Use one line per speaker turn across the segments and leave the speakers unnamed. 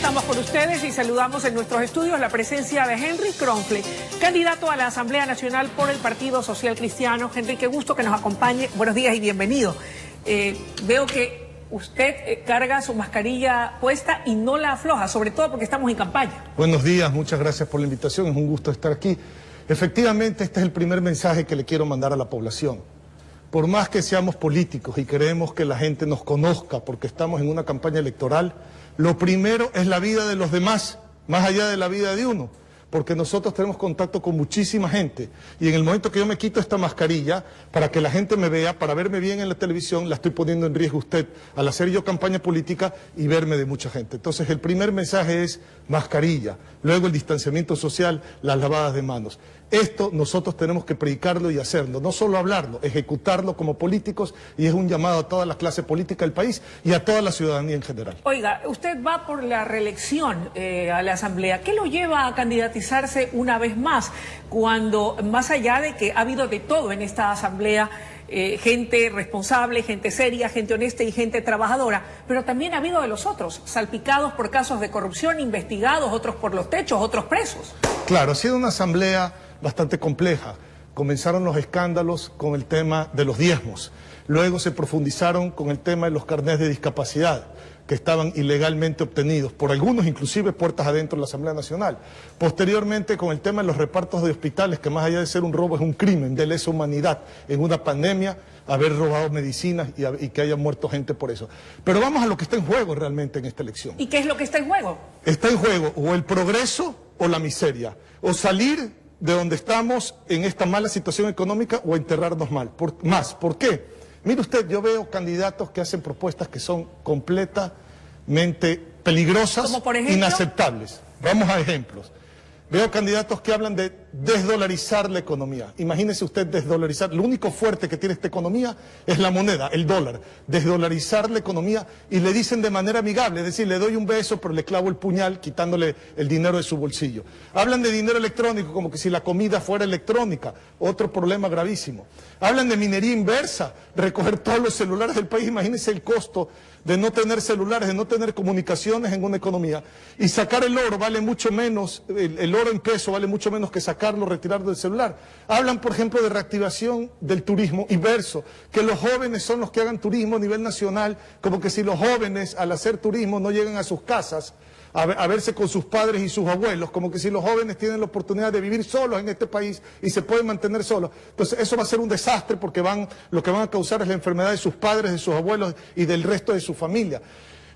estamos con ustedes y saludamos en nuestros estudios la presencia de Henry Kronfle, candidato a la Asamblea Nacional por el Partido Social Cristiano. Henry, qué gusto que nos acompañe. Buenos días y bienvenido. Veo que usted carga su mascarilla puesta y no la afloja, sobre todo porque estamos en campaña.
Buenos días, muchas gracias por la invitación, es un gusto estar aquí. Efectivamente, este es el primer mensaje que le quiero mandar a la población. Por más que seamos políticos y queremos que la gente nos conozca porque estamos en una campaña electoral, lo primero es la vida de los demás, más allá de la vida de uno, porque nosotros tenemos contacto con muchísima gente y en el momento que yo me quito esta mascarilla, para que la gente me vea, para verme bien en la televisión, la estoy poniendo en riesgo usted al hacer yo campaña política y verme de mucha gente. Entonces el primer mensaje es mascarilla, luego el distanciamiento social, las lavadas de manos. Esto nosotros tenemos que predicarlo y hacerlo, no solo hablarlo, ejecutarlo como políticos, y es un llamado a toda la clase política del país y a toda la ciudadanía en general.
Oiga, usted va por la reelección a la Asamblea. ¿Qué lo lleva a candidatizarse una vez más cuando, más allá de que ha habido de todo en esta Asamblea, gente responsable, gente seria, gente honesta y gente trabajadora, pero también ha habido de los otros, salpicados por casos de corrupción, investigados, otros por los techos, otros presos?
Claro, ha sido una asamblea bastante compleja. Comenzaron los escándalos con el tema de los diezmos, luego se profundizaron con el tema de los carnés de discapacidad que estaban ilegalmente obtenidos, por algunos inclusive puertas adentro de la Asamblea Nacional. Posteriormente con el tema de los repartos de hospitales, que más allá de ser un robo es un crimen de lesa humanidad en una pandemia, haber robado medicinas y que haya muerto gente por eso. Pero vamos a lo que está en juego realmente en esta elección.
¿Y qué es lo que está en juego?
Está en juego o el progreso o la miseria, o salir de donde estamos en esta mala situación económica o enterrarnos más. ¿Por qué? Mire usted, yo veo candidatos que hacen propuestas que son completamente peligrosas,
¿como por ejemplo?
Inaceptables. Vamos a ejemplos. Veo candidatos que hablan de desdolarizar la economía. Imagínese usted desdolarizar. Lo único fuerte que tiene esta economía es la moneda, el dólar. Desdolarizar la economía y le dicen de manera amigable, es decir, le doy un beso pero le clavo el puñal quitándole el dinero de su bolsillo. Hablan de dinero electrónico como que si la comida fuera electrónica, otro problema gravísimo. Hablan de minería inversa, recoger todos los celulares del país. Imagínese el costo de no tener celulares, de no tener comunicaciones en una economía. Y sacar el oro vale mucho menos, el oro en peso vale mucho menos que sacarlo, retirarlo del celular. Hablan, por ejemplo, de reactivación del turismo inverso, que los jóvenes son los que hagan turismo a nivel nacional, como que si los jóvenes al hacer turismo no llegan a sus casas a verse con sus padres y sus abuelos, como que si los jóvenes tienen la oportunidad de vivir solos en este país y se pueden mantener solos. Entonces eso va a ser un desastre porque lo que van a causar es la enfermedad de sus padres, de sus abuelos y del resto de su familia.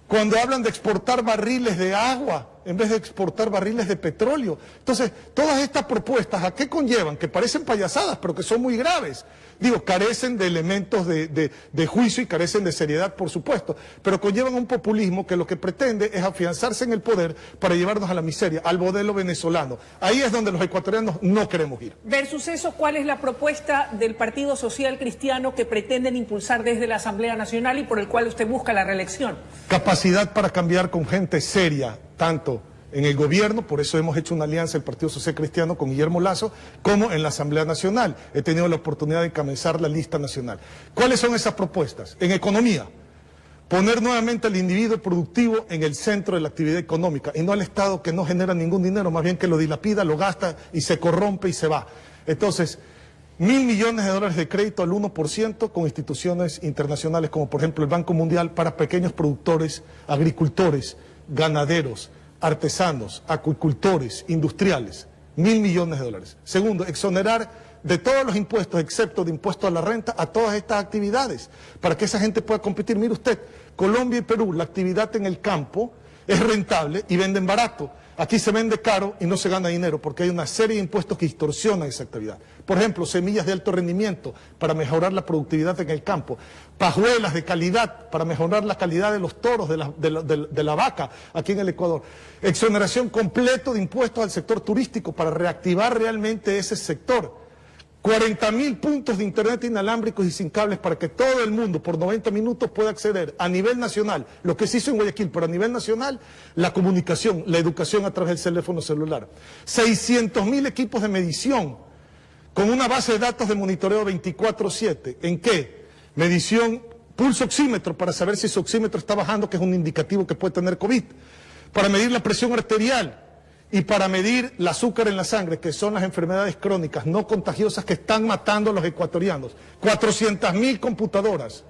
Cuando hablan de exportar barriles de agua en vez de exportar barriles de petróleo. Entonces, todas estas propuestas, ¿a qué conllevan? Que parecen payasadas, pero que son muy graves. Digo, carecen de elementos de juicio y carecen de seriedad, por supuesto, pero conllevan un populismo que lo que pretende es afianzarse en el poder para llevarnos a la miseria, al modelo venezolano. Ahí es donde los ecuatorianos no queremos ir.
Versus eso, ¿cuál es la propuesta del Partido Social Cristiano que pretenden impulsar desde la Asamblea Nacional y por el cual usted busca la reelección?
Capacidad para cambiar con gente seria, tanto en el gobierno, por eso hemos hecho una alianza el Partido Social Cristiano con Guillermo Lasso, como en la Asamblea Nacional. He tenido la oportunidad de encabezar la lista nacional. ¿Cuáles son esas propuestas? En economía, poner nuevamente al individuo productivo en el centro de la actividad económica y no al Estado que no genera ningún dinero, más bien que lo dilapida, lo gasta y se corrompe y se va. Entonces, $1.000 millones de crédito al 1% con instituciones internacionales como por ejemplo el Banco Mundial para pequeños productores, agricultores, ganaderos, artesanos, acuicultores, industriales, $1.000 millones. Segundo, exonerar de todos los impuestos, excepto de impuestos a la renta, a todas estas actividades, para que esa gente pueda competir. Mire usted, Colombia y Perú, la actividad en el campo es rentable y venden barato. Aquí se vende caro y no se gana dinero porque hay una serie de impuestos que distorsionan esa actividad. Por ejemplo, semillas de alto rendimiento para mejorar la productividad en el campo, pajuelas de calidad para mejorar la calidad de los toros, de la vaca aquí en el Ecuador. Exoneración completa de impuestos al sector turístico para reactivar realmente ese sector. 40.000 puntos de internet inalámbricos y sin cables para que todo el mundo por 90 minutos pueda acceder a nivel nacional, lo que se hizo en Guayaquil, pero a nivel nacional, la comunicación, la educación a través del teléfono celular. 600.000 equipos de medición con una base de datos de monitoreo 24/7. ¿En qué? Medición, pulso oxímetro para saber si su oxímetro está bajando, que es un indicativo que puede tener COVID. para medir la presión arterial y para medir el azúcar en la sangre, que son las enfermedades crónicas no contagiosas que están matando a los ecuatorianos. 400.000 computadoras,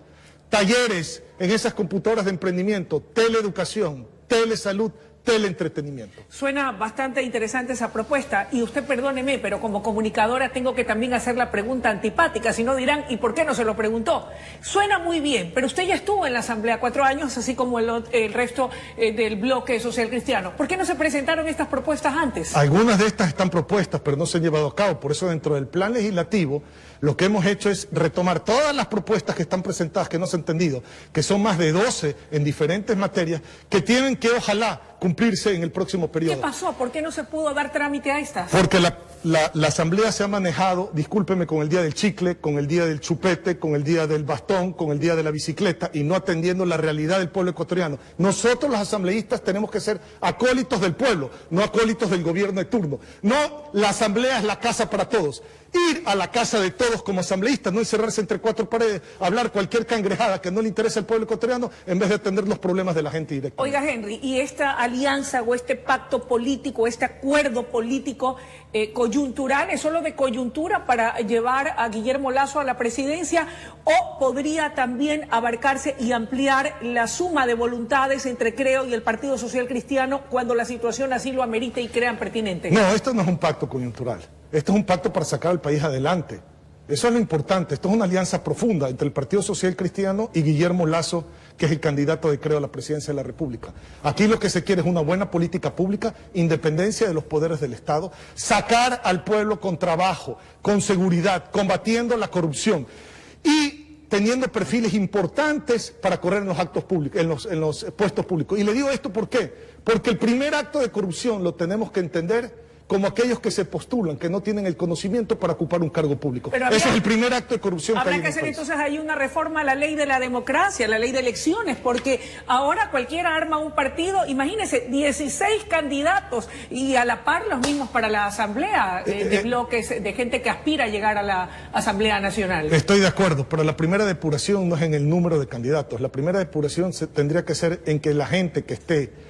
talleres en esas computadoras de emprendimiento, teleeducación, telesalud, teleentretenimiento.
Suena bastante interesante esa propuesta y usted perdóneme, pero como comunicadora tengo que también hacer la pregunta antipática, si no dirán, ¿y por qué no se lo preguntó? Suena muy bien, pero usted ya estuvo en la Asamblea 4 años, así como el resto del bloque social cristiano. ¿Por qué no se presentaron estas propuestas antes?
Algunas de estas están propuestas, pero no se han llevado a cabo. Por eso dentro del plan legislativo lo que hemos hecho es retomar todas las propuestas que están presentadas, que no se han entendido, que son más de 12 en diferentes materias, que tienen que ojalá cumplirse en el próximo periodo.
¿Qué pasó? ¿Por qué no se pudo dar trámite a estas?
Porque la Asamblea se ha manejado, discúlpeme, con el día del chicle, con el día del chupete, con el día del bastón, con el día de la bicicleta y no atendiendo la realidad del pueblo ecuatoriano. Nosotros los asambleístas tenemos que ser acólitos del pueblo, no acólitos del gobierno de turno. No, la Asamblea es la casa para todos. Ir a la casa de todos como asambleístas, no encerrarse entre cuatro paredes, hablar cualquier cangrejada que no le interesa al pueblo ecuatoriano en vez de atender los problemas de la gente directamente.
Oiga, Henry, ¿y esta alianza o este pacto político, este acuerdo político coyuntural, es solo de coyuntura para llevar a Guillermo Lasso a la presidencia o podría también abarcarse y ampliar la suma de voluntades entre Creo y el Partido Social Cristiano cuando la situación así lo amerite y crean pertinente?
No, esto no es un pacto coyuntural. Esto es un pacto para sacar al país adelante. Eso es lo importante. Esto es una alianza profunda entre el Partido Social Cristiano y Guillermo Lasso, que es el candidato de Creo a la presidencia de la República. Aquí lo que se quiere es una buena política pública, independencia de los poderes del Estado, sacar al pueblo con trabajo, con seguridad, combatiendo la corrupción y teniendo perfiles importantes para correr en los actos públicos, en los puestos públicos. Y le digo esto ¿por qué? Porque el primer acto de corrupción lo tenemos que entender como aquellos que se postulan, que no tienen el conocimiento para ocupar un cargo público. Ese es el primer acto de corrupción que hay en el país.
Habrá que hacer entonces ahí una reforma a la ley de la democracia, la ley de elecciones, porque ahora cualquiera arma un partido, imagínense, 16 candidatos y a la par los mismos para la asamblea de bloques, de gente que aspira a llegar a la Asamblea Nacional.
Estoy de acuerdo, pero la primera depuración no es en el número de candidatos, la primera depuración tendría que ser en que la gente que esté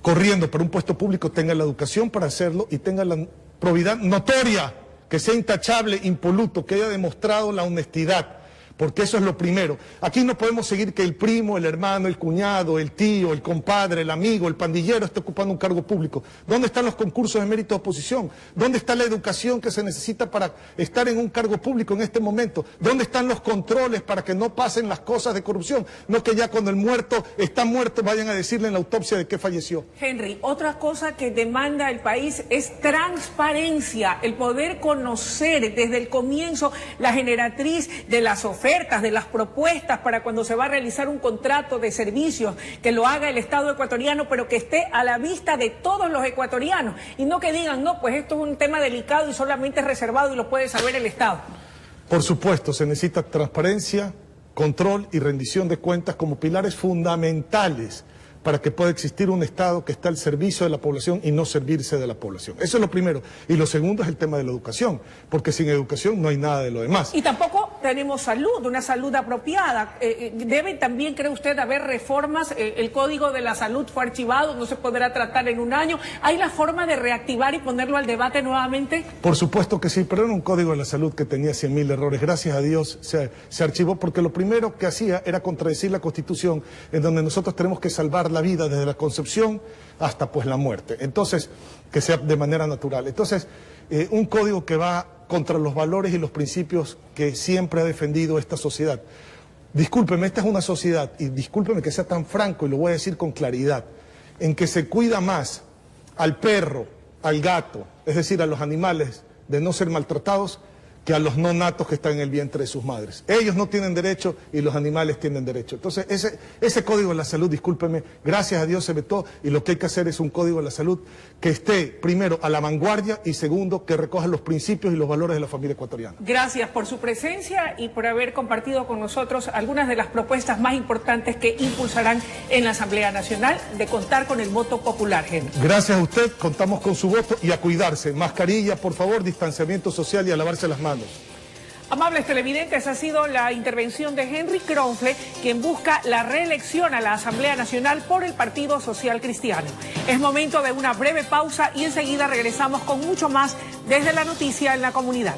corriendo por un puesto público tenga la educación para hacerlo y tenga la probidad notoria, que sea intachable, impoluto, que haya demostrado la honestidad, porque eso es lo primero. Aquí no podemos seguir que el primo, el hermano, el cuñado, el tío, el compadre, el amigo, el pandillero esté ocupando un cargo público. ¿Dónde están los concursos de mérito de oposición? ¿Dónde está la educación que se necesita para estar en un cargo público en este momento? ¿Dónde están los controles para que no pasen las cosas de corrupción? No que ya cuando el muerto está muerto vayan a decirle en la autopsia de qué falleció.
Henry, otra cosa que demanda el país es transparencia, el poder conocer desde el comienzo la generatriz de las ofertas, de las propuestas para cuando se va a realizar un contrato de servicios, que lo haga el Estado ecuatoriano, pero que esté a la vista de todos los ecuatorianos y no que digan, no, pues esto es un tema delicado y solamente es reservado y lo puede saber el Estado.
Por supuesto, se necesita transparencia, control y rendición de cuentas como pilares fundamentales para que pueda existir un Estado que está al servicio de la población y no servirse de la población. Eso es lo primero. Y lo segundo es el tema de la educación, porque sin educación no hay nada de lo demás.
Y tampoco tenemos salud, una salud apropiada. Debe también, ¿cree usted, haber reformas? El Código de la Salud fue archivado, no se podrá tratar en un año. ¿Hay la forma de reactivar y ponerlo al debate nuevamente?
Por supuesto que sí, pero era un Código de la Salud que tenía 100.000 errores. Gracias a Dios se archivó, porque lo primero que hacía era contradecir la Constitución, en donde nosotros tenemos que salvar la vida desde la concepción hasta pues la muerte. Entonces, que sea de manera natural. Entonces, un código que va contra los valores y los principios que siempre ha defendido esta sociedad. Discúlpeme, esta es una sociedad, y discúlpeme que sea tan franco, y lo voy a decir con claridad, en que se cuida más al perro, al gato, es decir, a los animales, de no ser maltratados, que a los no natos que están en el vientre de sus madres. Ellos no tienen derecho y los animales tienen derecho. Entonces, ese Código de la Salud, discúlpeme, gracias a Dios se vetó, y lo que hay que hacer es un Código de la Salud que esté, primero, a la vanguardia y segundo, que recoja los principios y los valores de la familia ecuatoriana.
Gracias por su presencia y por haber compartido con nosotros algunas de las propuestas más importantes que impulsarán en la Asamblea Nacional, de contar con el voto popular, Henry.
Gracias a usted, contamos con su voto y a cuidarse. Mascarilla, por favor, distanciamiento social y a lavarse las manos.
Amables televidentes, ha sido la intervención de Henry Kronfle, quien busca la reelección a la Asamblea Nacional por el Partido Social Cristiano. Es momento de una breve pausa y enseguida regresamos con mucho más desde la noticia en la comunidad.